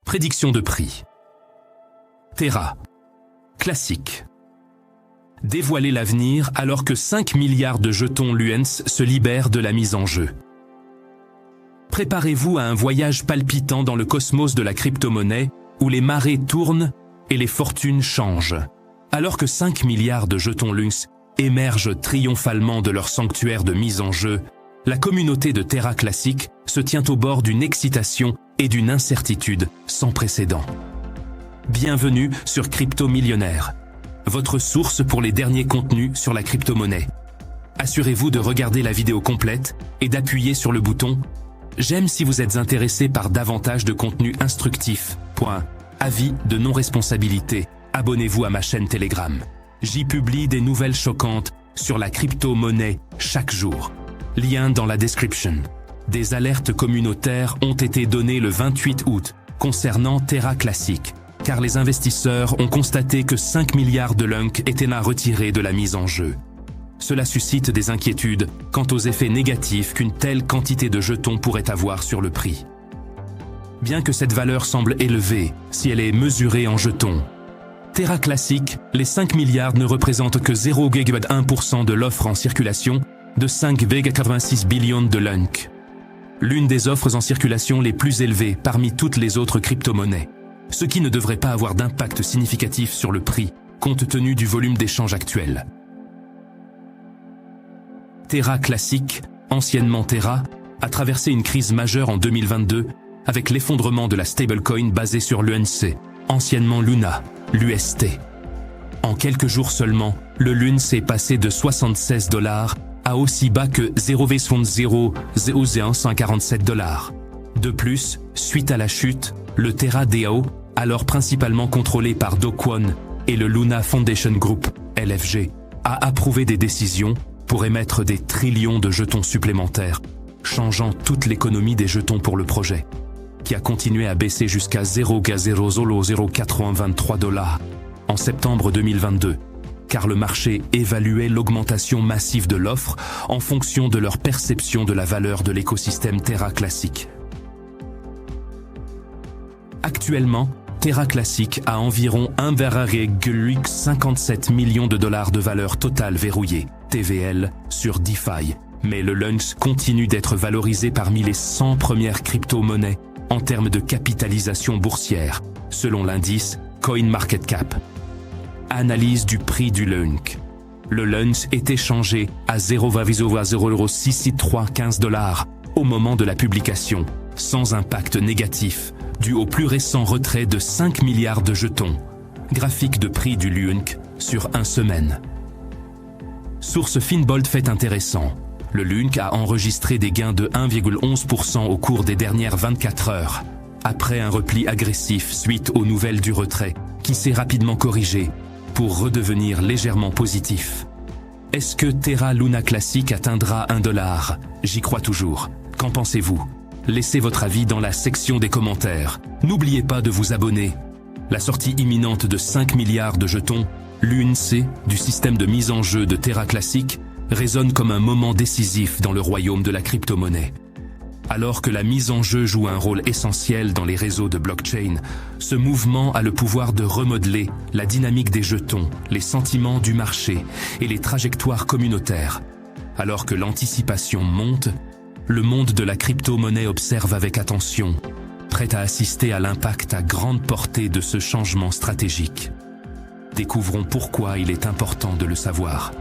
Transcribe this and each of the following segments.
Prédiction de prix. Terra. Classique. Dévoiler l'avenir alors que 5 milliards de jetons Luens se libèrent de la mise en jeu. Préparez-vous à un voyage palpitant dans le cosmos de la crypto-monnaie où les marées tournent et les fortunes changent. Alors que 5 milliards de jetons Luens émergent triomphalement de leur sanctuaire de mise en jeu, la communauté de Terra Classique se tient au bord d'une excitation et d'une incertitude sans précédent. Bienvenue sur Crypto Millionnaire, votre source pour les derniers contenus sur la crypto-monnaie. Assurez-vous de regarder la vidéo complète et d'appuyer sur le bouton « J'aime » si vous êtes intéressé par davantage de contenu instructif. Avis de non-responsabilité. Abonnez-vous à ma chaîne Telegram. J'y publie des nouvelles choquantes sur la crypto-monnaie chaque jour. Lien dans la description. Des alertes communautaires ont été données le 28 août concernant Terra Classique, car les investisseurs ont constaté que 5 milliards de LUNC étaient là retirés de la mise en jeu. Cela suscite des inquiétudes quant aux effets négatifs qu'une telle quantité de jetons pourrait avoir sur le prix. Bien que cette valeur semble élevée si elle est mesurée en jetons, Terra Classique, les 5 milliards ne représentent que 0,1% de l'offre en circulation de 5,86 billions de LUNC. L'une des offres en circulation les plus élevées parmi toutes les autres crypto-monnaies, ce qui ne devrait pas avoir d'impact significatif sur le prix, compte tenu du volume d'échange actuel. Terra Classique, anciennement Terra, a traversé une crise majeure en 2022 avec l'effondrement de la stablecoin basée sur l'UNC, anciennement Luna, l'UST. En quelques jours seulement, le LUNC est passé de 76 $ à aussi bas que 0,00147 $. De plus, suite à la chute, le Terra DAO, alors principalement contrôlé par Do Kwon et le Luna Foundation Group, LFG, a approuvé des décisions pour émettre des trillions de jetons supplémentaires, changeant toute l'économie des jetons pour le projet, qui a continué à baisser jusqu'à 0,00083 $ en septembre 2022, car le marché évaluait l'augmentation massive de l'offre en fonction de leur perception de la valeur de l'écosystème Terra Classique. Actuellement, Terra Classique a environ 1,57 million de dollars de valeur totale verrouillée, TVL, sur DeFi, mais le LUNC continue d'être valorisé parmi les 100 premières crypto-monnaies en termes de capitalisation boursière, selon l'indice CoinMarketCap. Analyse du prix du LUNC. Le LUNC est échangé à 0,0066315 $ au moment de la publication, sans impact négatif, dû au plus récent retrait de 5 milliards de jetons. Graphique de prix du LUNC sur 1 semaine. Source Finbold fait intéressant. Le LUNC a enregistré des gains de 1,11% au cours des dernières 24 heures, après un repli agressif suite aux nouvelles du retrait, qui s'est rapidement corrigé pour redevenir légèrement positif. Est-ce que Terra Luna Classique atteindra 1 $? J'y crois toujours. Qu'en pensez-vous? Laissez votre avis dans la section des commentaires. N'oubliez pas de vous abonner. La sortie imminente de 5 milliards de jetons, l'UNC, du système de mise en jeu de Terra Classique, résonne comme un moment décisif dans le royaume de la crypto-monnaie. Alors que la mise en jeu joue un rôle essentiel dans les réseaux de blockchain, ce mouvement a le pouvoir de remodeler la dynamique des jetons, les sentiments du marché et les trajectoires communautaires. Alors que l'anticipation monte, le monde de la crypto-monnaie observe avec attention, prêt à assister à l'impact à grande portée de ce changement stratégique. Découvrons pourquoi il est important de le savoir.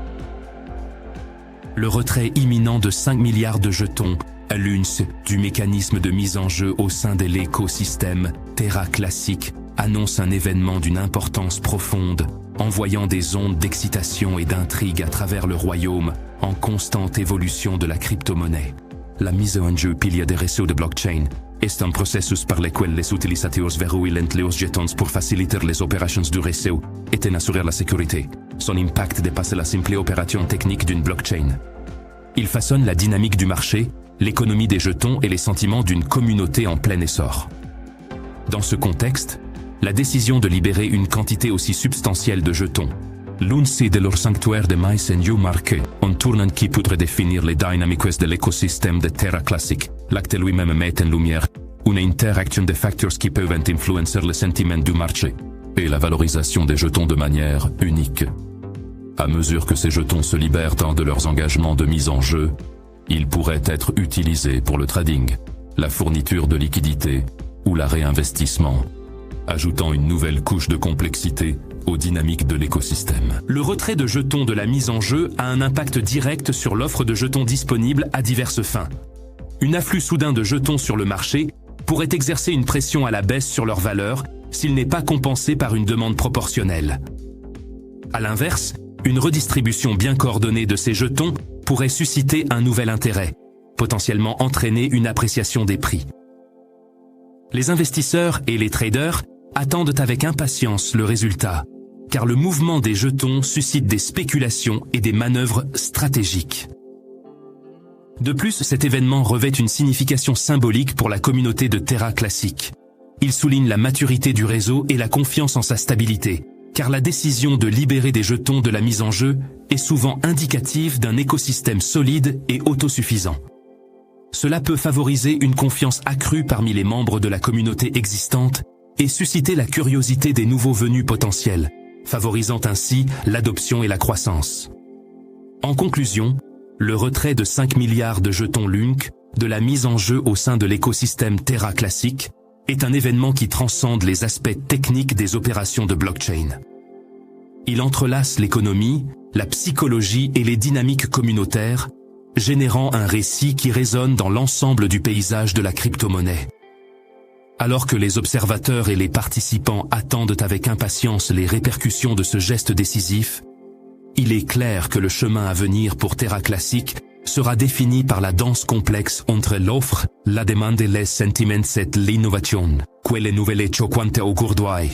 Le retrait imminent de 5 milliards de jetons à l'UNC du mécanisme de mise en jeu au sein de l'écosystème Terra Classique annonce un événement d'une importance profonde, envoyant des ondes d'excitation et d'intrigue à travers le royaume en constante évolution de la crypto-monnaie. La mise en jeu pilier des réseaux de blockchain est un processus par lequel les utilisateurs verrouillent les jetons pour faciliter les opérations du réseau et en assurer la sécurité. Son impact dépasse la simple opération technique d'une blockchain. Il façonne la dynamique du marché, l'économie des jetons et les sentiments d'une communauté en plein essor. Dans ce contexte, la décision de libérer une quantité aussi substantielle de jetons, l'UNC de leur sanctuaire de mise en jeu marqué, un tournant qui pourrait définir les dynamiques de l'écosystème de Terra Classique, l'acte lui-même met en lumière Une interaction des facteurs qui peuvent influencer le sentiment du marché et la valorisation des jetons de manière unique. À mesure que ces jetons se libèrent de leurs engagements de mise en jeu, ils pourraient être utilisés pour le trading, la fourniture de liquidités ou la réinvestissement, ajoutant une nouvelle couche de complexité aux dynamiques de l'écosystème. Le retrait de jetons de la mise en jeu a un impact direct sur l'offre de jetons disponibles à diverses fins. Un afflux soudain de jetons sur le marché pourrait exercer une pression à la baisse sur leur valeur s'il n'est pas compensé par une demande proportionnelle. À l'inverse, une redistribution bien coordonnée de ces jetons pourrait susciter un nouvel intérêt, potentiellement entraîner une appréciation des prix. Les investisseurs et les traders attendent avec impatience le résultat, car le mouvement des jetons suscite des spéculations et des manœuvres stratégiques. De plus, cet événement revêt une signification symbolique pour la communauté de Terra Classic. Il souligne la maturité du réseau et la confiance en sa stabilité, car la décision de libérer des jetons de la mise en jeu est souvent indicative d'un écosystème solide et autosuffisant. Cela peut favoriser une confiance accrue parmi les membres de la communauté existante et susciter la curiosité des nouveaux venus potentiels, favorisant ainsi l'adoption et la croissance. En conclusion, le retrait de 5 milliards de jetons LUNC de la mise en jeu au sein de l'écosystème Terra Classic est un événement qui transcende les aspects techniques des opérations de blockchain. Il entrelace l'économie, la psychologie et les dynamiques communautaires, générant un récit qui résonne dans l'ensemble du paysage de la crypto-monnaie. Alors que les observateurs et les participants attendent avec impatience les répercussions de ce geste décisif, il est clair que le chemin à venir pour Terra Classic sera défini par la danse complexe entre l'offre, la demande et les sentiments et l'innovation, quelle nouvelle ciò quante augurduai.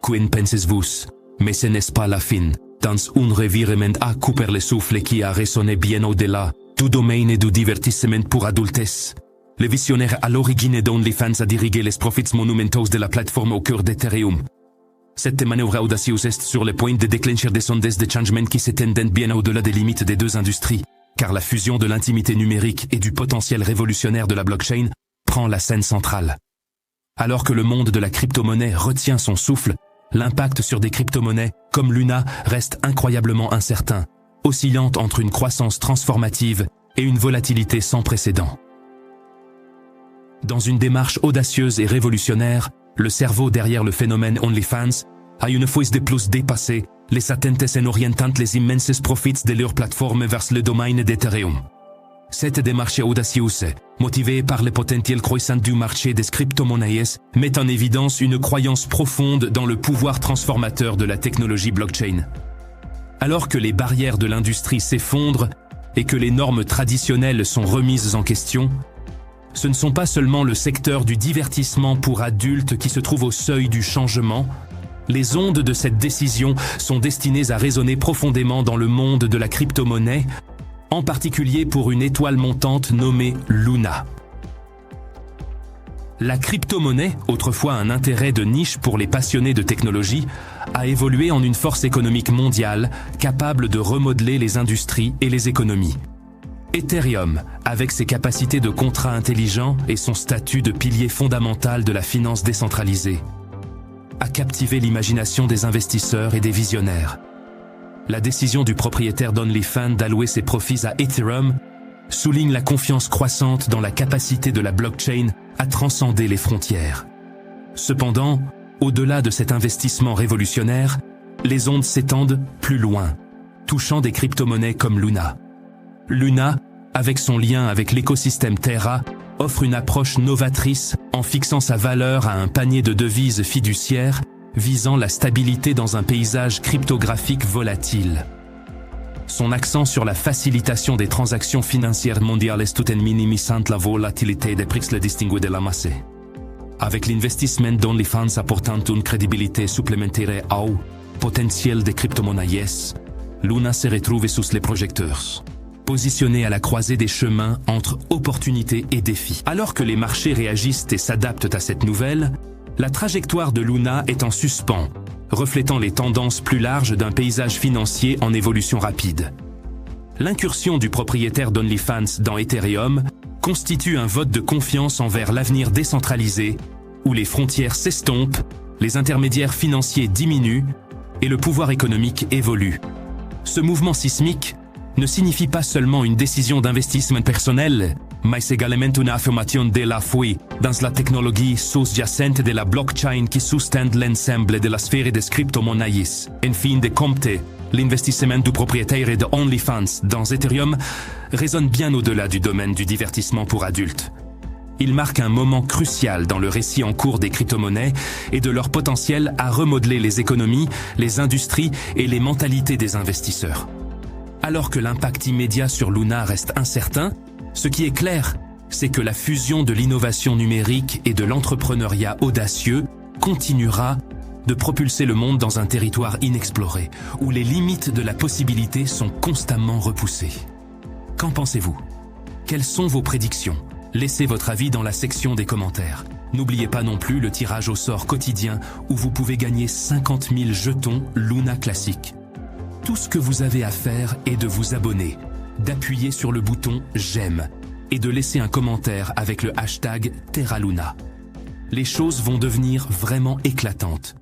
Quin penses-vous, mais ce n'est pas la fin, dans un revirement à couper le souffle qui a résonné bien au-delà du domaine du divertissement pour adultes. Le visionnaire à l'origine d'OnlyFans a dirigé les profits monumentaux de la plateforme au cœur d'Ethereum. Cette manœuvre audacieuse est sur le point de déclencher des ondes de changement qui s'étendent bien au-delà des limites des deux industries, car la fusion de l'intimité numérique et du potentiel révolutionnaire de la blockchain prend la scène centrale. Alors que le monde de la crypto-monnaie retient son souffle, l'impact sur des crypto-monnaies comme Luna reste incroyablement incertain, oscillant entre une croissance transformative et une volatilité sans précédent. Dans une démarche audacieuse et révolutionnaire, le cerveau derrière le phénomène OnlyFans a une fois de plus dépassé les attentes en orientant les immenses profits de leur plateforme vers le domaine d'Ethereum. Cette démarche audacieuse, motivée par le potentiel croissant du marché des crypto-monnaies, met en évidence une croyance profonde dans le pouvoir transformateur de la technologie blockchain. Alors que les barrières de l'industrie s'effondrent et que les normes traditionnelles sont remises en question, ce ne sont pas seulement le secteur du divertissement pour adultes qui se trouve au seuil du changement. Les ondes de cette décision sont destinées à résonner profondément dans le monde de la crypto-monnaie, en particulier pour une étoile montante nommée Luna. La crypto-monnaie, autrefois un intérêt de niche pour les passionnés de technologie, a évolué en une force économique mondiale capable de remodeler les industries et les économies. Ethereum, avec ses capacités de contrat intelligent et son statut de pilier fondamental de la finance décentralisée, a captivé l'imagination des investisseurs et des visionnaires. La décision du propriétaire d'OnlyFans d'allouer ses profits à Ethereum souligne la confiance croissante dans la capacité de la blockchain à transcender les frontières. Cependant, au-delà de cet investissement révolutionnaire, les ondes s'étendent plus loin, touchant des crypto-monnaies comme Luna. Luna, avec son lien avec l'écosystème Terra, offre une approche novatrice en fixant sa valeur à un panier de devises fiduciaires visant la stabilité dans un paysage cryptographique volatile. Son accent sur la facilitation des transactions financières mondiales tout en minimisant la volatilité des prix le distingue de la masse. Avec l'investissement d'OnlyFans apportant une crédibilité supplémentaire au potentiel des crypto-monnaies, Luna se retrouve sous les projecteurs, positionné à la croisée des chemins entre opportunités et défis. Alors que les marchés réagissent et s'adaptent à cette nouvelle, la trajectoire de Luna est en suspens, reflétant les tendances plus larges d'un paysage financier en évolution rapide. L'incursion du propriétaire d'OnlyFans dans Ethereum constitue un vote de confiance envers l'avenir décentralisé, où les frontières s'estompent, les intermédiaires financiers diminuent et le pouvoir économique évolue. Ce mouvement sismique ne signifie pas seulement une décision d'investissement personnel, mais également une affirmation de la foi dans la technologie sous-jacente de la blockchain qui soutient l'ensemble de la sphère des crypto-monnaies. En fin de compte, l'investissement du propriétaire de OnlyFans dans Ethereum résonne bien au-delà du domaine du divertissement pour adultes. Il marque un moment crucial dans le récit en cours des crypto-monnaies et de leur potentiel à remodeler les économies, les industries et les mentalités des investisseurs. Alors que l'impact immédiat sur Luna reste incertain, ce qui est clair, c'est que la fusion de l'innovation numérique et de l'entrepreneuriat audacieux continuera de propulser le monde dans un territoire inexploré, où les limites de la possibilité sont constamment repoussées. Qu'en pensez-vous? Quelles sont vos prédictions? Laissez votre avis dans la section des commentaires. N'oubliez pas non plus le tirage au sort quotidien où vous pouvez gagner 50 000 jetons Luna classique. Tout ce que vous avez à faire est de vous abonner, d'appuyer sur le bouton « J'aime » et de laisser un commentaire avec le hashtag TerraLuna. Les choses vont devenir vraiment éclatantes.